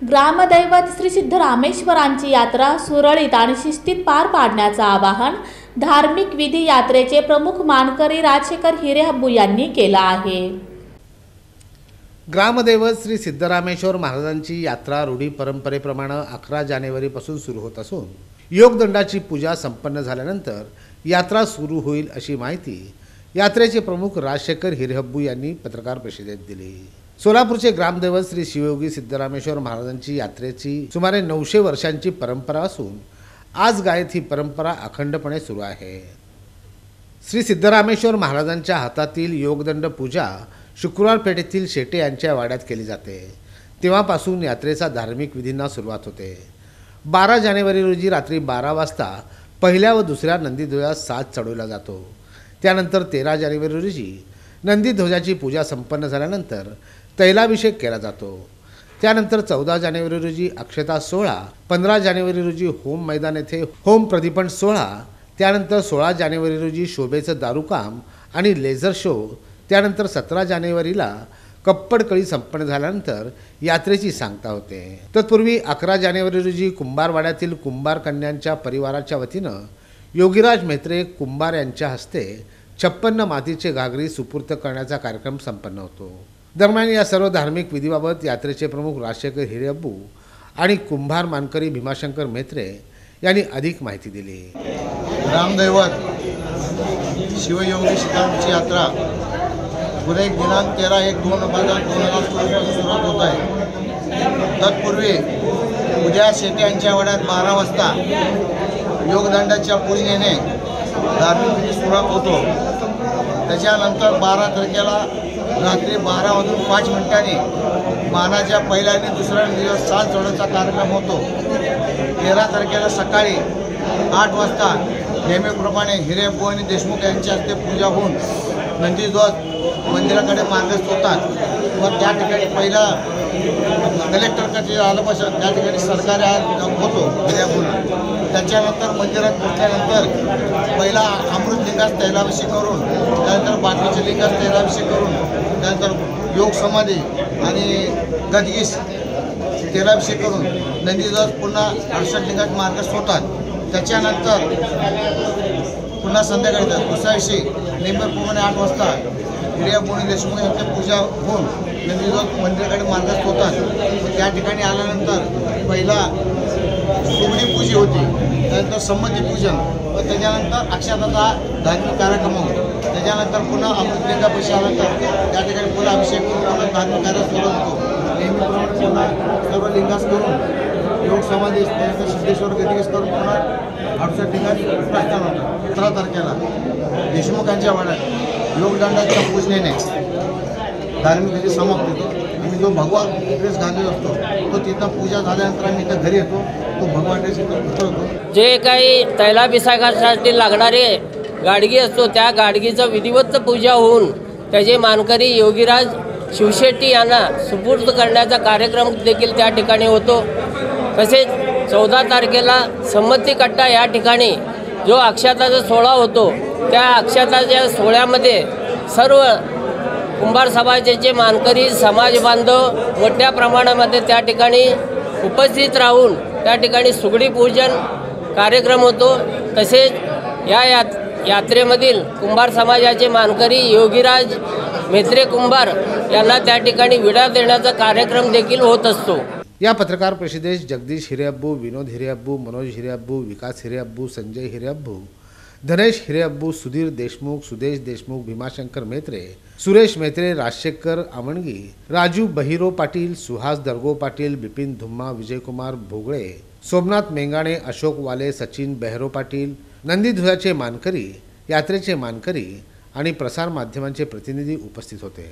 ग्रामदैवत श्री सिद्धरामेश्वरांची यात्रा सुरळीत आणि शिस्तीत पार पाडण्याचं आवाहन धार्मिक विधी यात्रेचे प्रमुख मानकरी राजशेखर हिरेहब्बू यांनी केलं आहे। ग्रामदैवत श्री सिद्धरामेश्वर महाराजांची यात्रा रूढी परंपरेप्रमाणे 11 जानेवारीपासून सुरू होत असून योगदंडाची पूजा संपन्न झाल्यानंतर यात्रा सुरू होईल अशी माहिती यात्रेचे प्रमुख राजशेखर हिरेहब्बू यांनी पत्रकार परिषदेत दिली। सोलापूरचे ग्रामदैवत श्री शिवयोगी सिद्धरामेश्वर महाराजांची यात्रेची सुमारे 900 वर्षांची परंपरा असून आज गायत ही परंपरा अखंडपणे सुरू आहे। श्री सिद्धरामेश्वर महाराजांच्या हातातील योगदंड पूजा शुक्रवार पेठेतील शेटे यांच्या वाड्यात केली जाते। तेव्हापासून यात्रेचा धार्मिक विधींना सुरुवात होते। 12 जानेवारी रोजी रात्री 12 वाजता पहिल्या व दुसऱ्या नंदीध्वजास साज चढवला जातो। त्यानंतर 13 जानेवारी रोजी नंदीध्वजाची पूजा संपन्न झाल्यानंतर तैलाभिषेक केला जातो। त्यानंतर 14 जानेवारी रोजी अक्षता सोहळा, 15 जानेवारी रोजी होम मैदान येथे होम प्रदीपन सोहळा, त्यानंतर 16 जानेवारी रोजी शोभेचं दारूकाम आणि लेझर शो, त्यानंतर 17 जानेवारीला कप्पडकळी संपन्न झाल्यानंतर यात्रेची सांगता होते। तत्पूर्वी 11 जानेवारी रोजी कुंभारवाड्यातील कुंभार कन्यांच्या परिवाराच्या वतीनं योगीराज म्हेत्रे कुंभार यांच्या हस्ते 56 मातीचे घागरी सुपूर्त करण्याचा कार्यक्रम संपन्न होतो। दरम्यान या सर्व धार्मिक विधीबाबत यात्रेचे प्रमुख राजशेखर हिरेहब्बू आणि कुंभार मानकरी भीमाशंकर म्हेत्रे यांनी अधिक माहिती दिली। ग्रामदैवत शिवयोगी सिद्धरामांची यात्रा उद्या दिनांक 13/1/2024 सुरुवात होत आहे। तत्पूर्वी उद्या शेटे यांच्या वाड्यात 12 वाजता योगदंडाच्या पूजनेने धार्मिक विधी सुरुवात होतो। त्याच्यानंतर 12 तारखेला रात्री 12:05 मानाच्या पहिल्या आणि दुसऱ्या दिवस साज चढवण्याचा कार्यक्रम होतो। 13 तारखेला सकाळी 8 वाजता नेहमीप्रमाणे हिरेहब्बू आणि देशमुख यांच्या हस्ते पूजा होऊन नंदीध्वज मंदिराकडे मार्गस्थ होतात व त्या ठिकाणी पहिला कलेक्टरकडे आल्यापासून त्या ठिकाणी सरकारी होतो हिरेहब्बूला। त्याच्यानंतर मंदिरात पोचल्यानंतर पहिला अमृत लिंगास तैलाभिषेक करून, त्यानंतर बाकीचे लिंगास तैलाभिषेक करून, त्यानंतर योग समाधी आणि गदगीस तैलाभिषेक करून नंदीध्वज पुन्हा 68 लिंगात मार्गस्थ होतात। त्याच्यानंतर पुन्हा संध्याकाळी दुसऱ्या दिवशी नेहमीप्रमाणे 8 वाजता हिरेहब्बू आणि देशमुख यांची पूजा होऊन नंदीध्वज मंदिराकडे मार्गस्थ होतात। त्या ठिकाणी आल्यानंतर पहिला सुगडी पूजी होती, त्यानंतर संमती पूजन व त्याच्यानंतर अक्षताचा धार्मिक कार्यक्रम होतो। त्याच्यानंतर पुन्हा अमृतलिंगापाशी आल्यानंतर त्या ठिकाणी पुन्हा अभिषेक करून पुन्हा धार्मिक कार्य सुरू होतो। नेहमीप्रमाणे पुन्हा सर्व लिंगास करून योग समाधी, त्यानंतर सिद्धेश्वर गदिगेस करून पुन्हा 68 लिंगात प्रस्थान होतं। 17 तारखेला देशमुखांच्या वाड्यात योगदंडाच्या पूजनेने धार्मिक विधी समाप्त होतो। आम्ही जो भगवा ड्रेस घाललेला असतो तो तिथं पूजा झाल्यानंतर आम्ही इथं घरी येतो, तो भगवा ड्रेस इथं उतरवतो। जे काही तैलाभिषेकासाठी लागणारे गाडगी असतो त्या गाडगीचं विधिवत पूजा होऊन त्याचे मानकरी योगीराज शिवशेट्टी यांना सुपूर्द करण्याचा कार्यक्रम देखील त्या ठिकाणी होतो। तसेच 14 तारखेला संमती कट्टा या ठिकाणी जो अक्षताचा सोहळा होतो त्या अक्षताच्या सोहळ्यामध्ये सर्व कुंभार समाजाचे मानकरी समाज बांधव मोठ्या प्रमाणामध्ये त्या ठिकाणी उपस्थित राहून त्या ठिकाणी सुगडी पूजन कार्यक्रम होतो। तसेच या यात्रेमधील कुंभार समाजाचे मानकरी योगीराज म्हेत्रे कुंभार यांना त्या ठिकाणी विडा देण्याचा कार्यक्रम देखील होत असतो। या पत्रकार परिषदेस जगदीश हिरेहब्बू, विनोद हिरेहब्बू, मनोज हिरेहब्बू, विकास हिरेहब्बू, संजय हिरेहब्बू, धनेश हिरेहब्बू, सुधीर देशमुख, सुदेश देशमुख, भीमाशंकर म्हेत्रे, सुरेश म्हेत्रे, राजशेखर आमणगी, राजू बहिरो पाटील, सुहास दरगो पाटील, बिपिन धुम्मा, विजयकुमार भोगळे, सोमनाथ मेंगाणे, अशोक वाले, सचिन बेहरो पाटील, नंदीध्वजाचे मानकरी, यात्रेचे मानकरी आणि प्रसार माध्यमांचे प्रतिनिधी उपस्थित होते।